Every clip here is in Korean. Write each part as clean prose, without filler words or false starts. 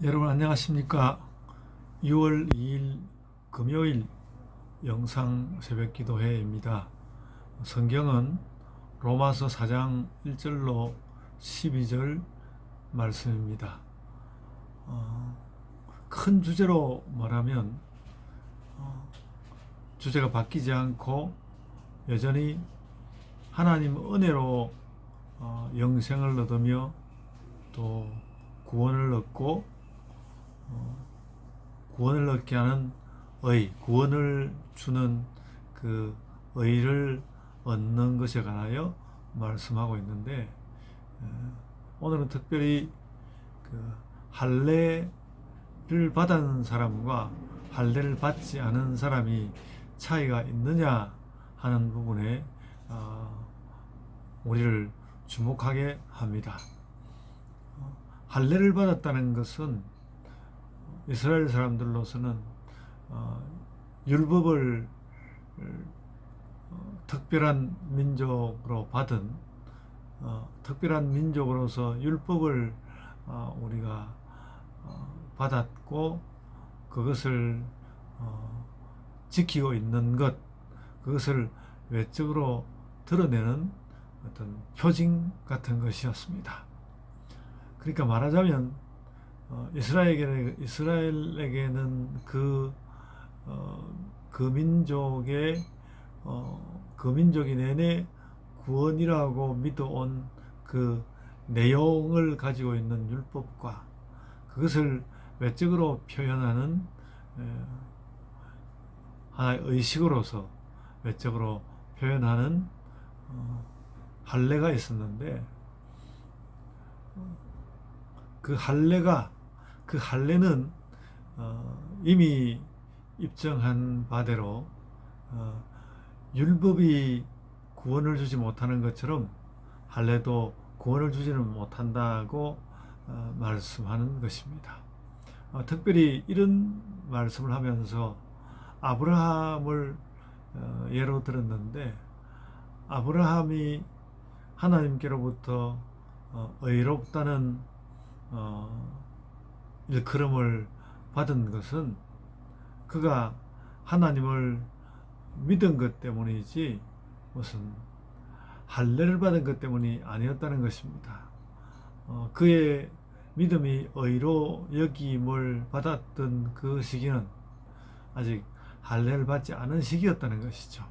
여러분 안녕하십니까? 6월 2일 금요일 영상 새벽기도회입니다. 성경은 로마서 4장 1절로 12절 말씀입니다. 큰 주제로 말하면 주제가 바뀌지 않고 여전히 하나님 은혜로 영생을 얻으며 또 구원을 얻고 구원을 얻게 하는 구원을 주는 그 의를 얻는 것에 관하여 말씀하고 있는데, 오늘은 특별히 그 할례를 받은 사람과 할례를 받지 않은 사람이 차이가 있느냐 하는 부분에 우리를 주목하게 합니다. 할례를 받았다는 것은 이스라엘 사람들로서는 율법을 특별한 민족으로 받은 특별한 민족으로서 율법을 우리가 받았고 그것을 지키고 있는 것, 그것을 외적으로 드러내는 어떤 표징 같은 것이었습니다. 그러니까 말하자면 이스라엘에게는 그 민족이 내내 구원이라고 믿어온 그 내용을 가지고 있는 율법과 그것을 외적으로 표현하는 하나의 의식으로서 외적으로 표현하는 할례가 있었는데, 그 할례는 이미 입증한 바대로 율법이 구원을 주지 못하는 것처럼 할례도 구원을 주지는 못한다고 말씀하는 것입니다. 특별히 이런 말씀을 하면서 아브라함을 예로 들었는데, 아브라함이 하나님께로부터 의롭다는 일컬음을 받은 것은 그가 하나님을 믿은 것 때문이지 무슨 할례를 받은 것 때문이 아니었다는 것입니다. 그의 믿음이 의로 여김을 받았던 그 시기는 아직 할례를 받지 않은 시기였다는 것이죠.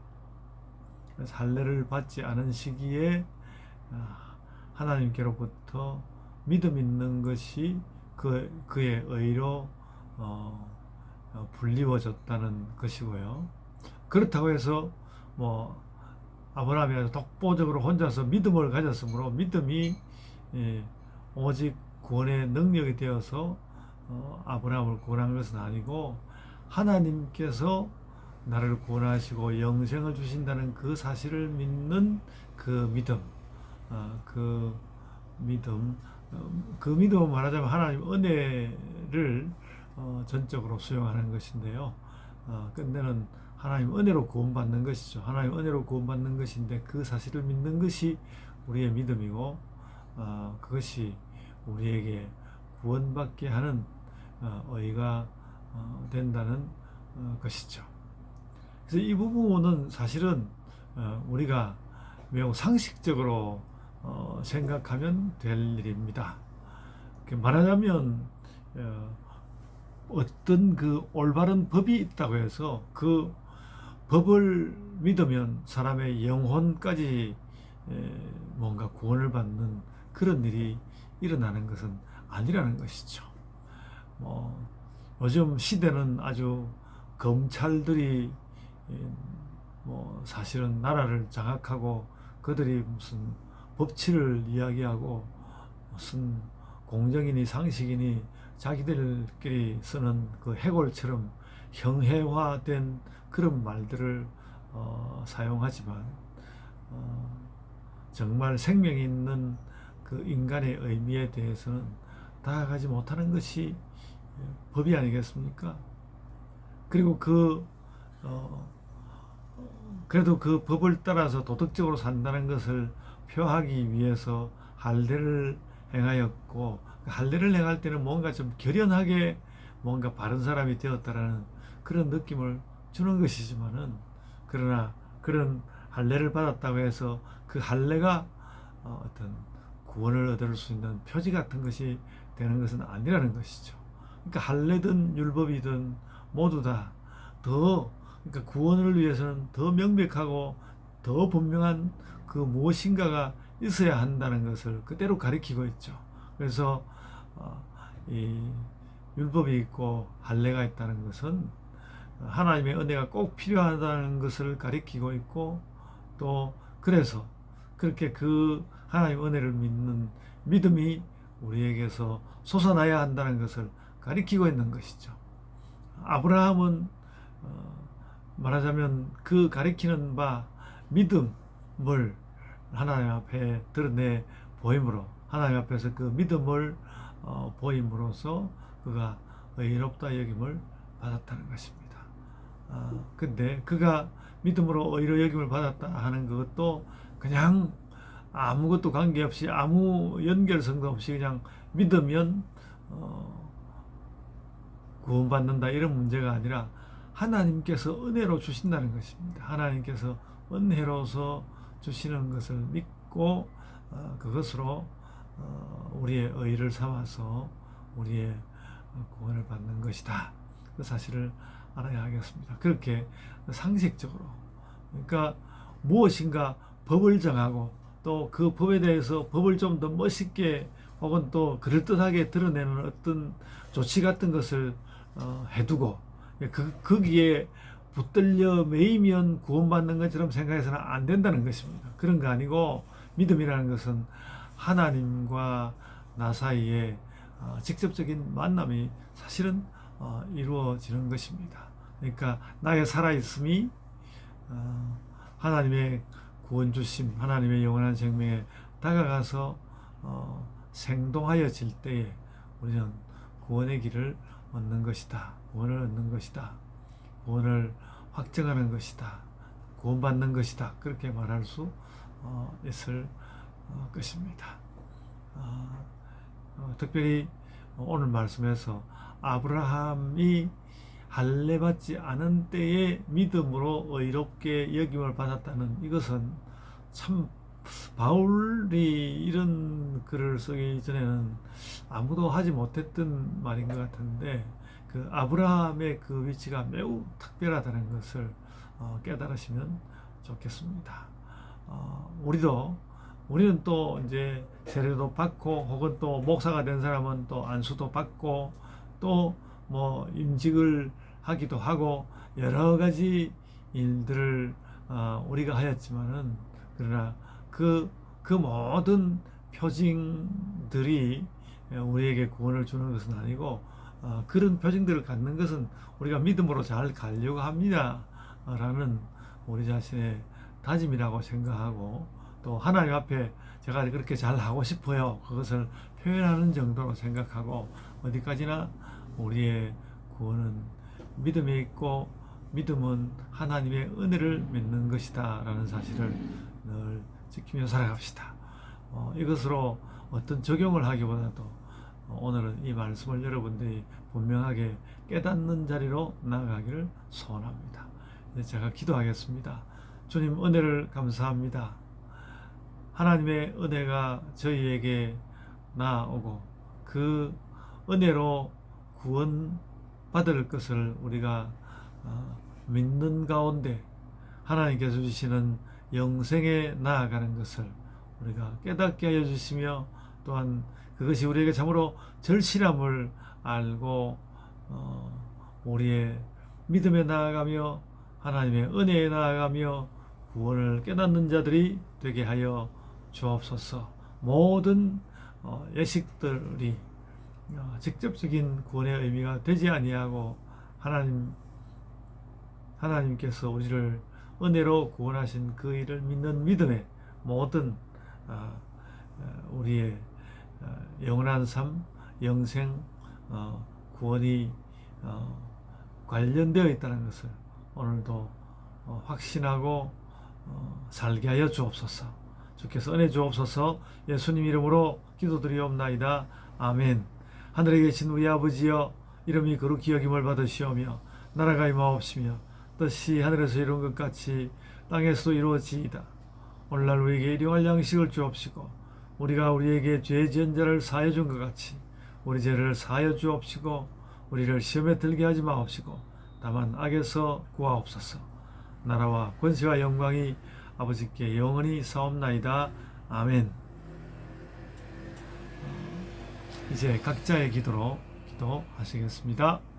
그래서 할례를 받지 않은 시기에 하나님께로부터 믿음 있는 것이 그의 의로 불리워졌다는 것이고요. 그렇다고 해서 아브라함이 독보적으로 혼자서 믿음을 가졌으므로 믿음이 오직 구원의 능력이 되어서 아브라함을 구원한 것은 아니고, 하나님께서 나를 구원하시고 영생을 주신다는 그 사실을 믿는 그 믿음, 그 믿음은 말하자면 하나님 은혜를 전적으로 수용하는 것인데요. 끝내는 하나님 은혜로 구원받는 것이죠. 하나님 은혜로 구원받는 것인데 그 사실을 믿는 것이 우리의 믿음이고, 그것이 우리에게 구원받게 하는 의가 된다는 것이죠. 그래서 이 부분은 사실은 우리가 매우 상식적으로 생각하면 될 일입니다. 말하자면 어떤 그 올바른 법이 있다고 해서 그 법을 믿으면 사람의 영혼까지 뭔가 구원을 받는 그런 일이 일어나는 것은 아니라는 것이죠. 요즘 시대는 아주 검찰들이 사실은 나라를 장악하고 그들이 무슨 법치를 이야기하고 무슨 공정이니 상식이니 자기들끼리 쓰는 그 해골처럼 형해화된 그런 말들을 사용하지만 정말 생명 있는 그 인간의 의미에 대해서는 다가가지 못하는 것이 법이 아니겠습니까? 그리고 그래도 그 법을 따라서 도덕적으로 산다는 것을 표하기 위해서 할례를 행하였고, 할례를 행할 때는 뭔가 좀 결연하게 뭔가 바른 사람이 되었다라는 그런 느낌을 주는 것이지만은, 그러나 그런 할례를 받았다고 해서 그 할례가 어떤 구원을 얻을 수 있는 표지 같은 것이 되는 것은 아니라는 것이죠. 그러니까 할례든 율법이든 모두 다 더, 그러니까 구원을 위해서는 더 명백하고 더 분명한 그 무엇인가가 있어야 한다는 것을 그대로 가리키고 있죠. 그래서 이 율법이 있고 할례가 있다는 것은 하나님의 은혜가 꼭 필요하다는 것을 가리키고 있고, 또 그래서 그렇게 그 하나님의 은혜를 믿는 믿음이 우리에게서 솟아나야 한다는 것을 가리키고 있는 것이죠. 아브라함은 말하자면 그 가리키는 바 믿음을 하나님 앞에 드러내 보임으로, 하나님 앞에서 그 믿음을 보임으로써 그가 의롭다 여김을 받았다는 것입니다. 근데 그가 믿음으로 의로 여김을 받았다 하는 그것도 그냥 아무것도 관계없이 아무 연결성도 없이 그냥 믿으면 구원받는다 이런 문제가 아니라 하나님께서 은혜로 주신다는 것입니다. 하나님께서 은혜로서 주시는 것을 믿고 그것으로 우리의 의를 삼아서 우리의 구원을 받는 것이다. 그 사실을 알아야 하겠습니다. 그렇게 상식적으로, 그러니까 무엇인가 법을 정하고 또 그 법에 대해서 법을 좀 더 멋있게 혹은 또 그럴듯하게 드러내는 어떤 조치 같은 것을 해두고 거기에 붙들려 매이면 구원받는 것처럼 생각해서는 안 된다는 것입니다. 그런 거 아니고, 믿음이라는 것은 하나님과 나 사이에 직접적인 만남이 사실은 이루어지는 것입니다. 그러니까 나의 살아있음이 하나님의 구원 주심, 하나님의 영원한 생명에 다가가서 생동하여질 때에 우리는 구원의 길을 얻는 것이다. 구원을 얻는 것이다. 구원을 확정하는 것이다. 구원받는 것이다. 그렇게 말할 수 있을 것입니다. 특별히 오늘 말씀에서 아브라함이 할례 받지 않은 때에 믿음으로 의롭게 여김을 받았다는 이것은 참, 바울이 이런 글을 쓰기 전에는 아무도 하지 못했던 말인 것 같은데, 그 아브라함의 그 위치가 매우 특별하다는 것을 깨달으시면 좋겠습니다. 우리는 또 이제 세례도 받고, 혹은 또 목사가 된 사람은 또 안수도 받고, 또 뭐 임직을 하기도 하고 여러 가지 일들을 우리가 하였지만은, 그러나 그 모든 표징들이 우리에게 구원을 주는 것은 아니고, 그런 표징들을 갖는 것은 우리가 믿음으로 잘 가려고 합니다 라는 우리 자신의 다짐이라고 생각하고, 또 하나님 앞에 제가 그렇게 잘 하고 싶어요, 그것을 표현하는 정도로 생각하고, 어디까지나 우리의 구원은 믿음에 있고, 믿음은 하나님의 은혜를 믿는 것이다 라는 사실을 늘 지키며 살아갑시다. 이것으로 어떤 적용을 하기보다도 오늘은 이 말씀을 여러분들이 분명하게 깨닫는 자리로 나아가기를 소원합니다. 제가 기도하겠습니다. 주님, 은혜를 감사합니다. 하나님의 은혜가 저희에게 나아오고 그 은혜로 구원 받을 것을 우리가 믿는 가운데 하나님께서 주시는 영생에 나아가는 것을 우리가 깨닫게 하여 주시며, 또한 그것이 우리에게 참으로 절실함을 알고 우리의 믿음에 나아가며 하나님의 은혜에 나아가며 구원을 깨닫는 자들이 되게 하여 주옵소서. 모든 예식들이 직접적인 구원의 의미가 되지 아니하고, 하나님께서 우리를 은혜로 구원하신 그 일을 믿는 믿음에 모든 우리의 영원한 삶, 영생, 구원이 관련되어 있다는 것을 오늘도 확신하고 살게 하여 주옵소서. 주께서 은혜 주옵소서. 예수님 이름으로 기도드리옵나이다. 아멘. 하늘에 계신 우리 아버지여, 이름이 거룩히 여김을 받으시오며 나라가 임하옵시며 뜻이 하늘에서 이룬 것 같이 땅에서도 이루어지이다. 오늘날 우리에게 일용할 양식을 주옵시고 우리가 우리에게 죄 지은 자를 사하여 준 것 같이 우리 죄를 사하여 주옵시고 우리를 시험에 들게 하지 마옵시고 다만 악에서 구하옵소서. 나라와 권세와 영광이 아버지께 영원히 사옵나이다. 아멘. 이제 각자의 기도로 기도하시겠습니다.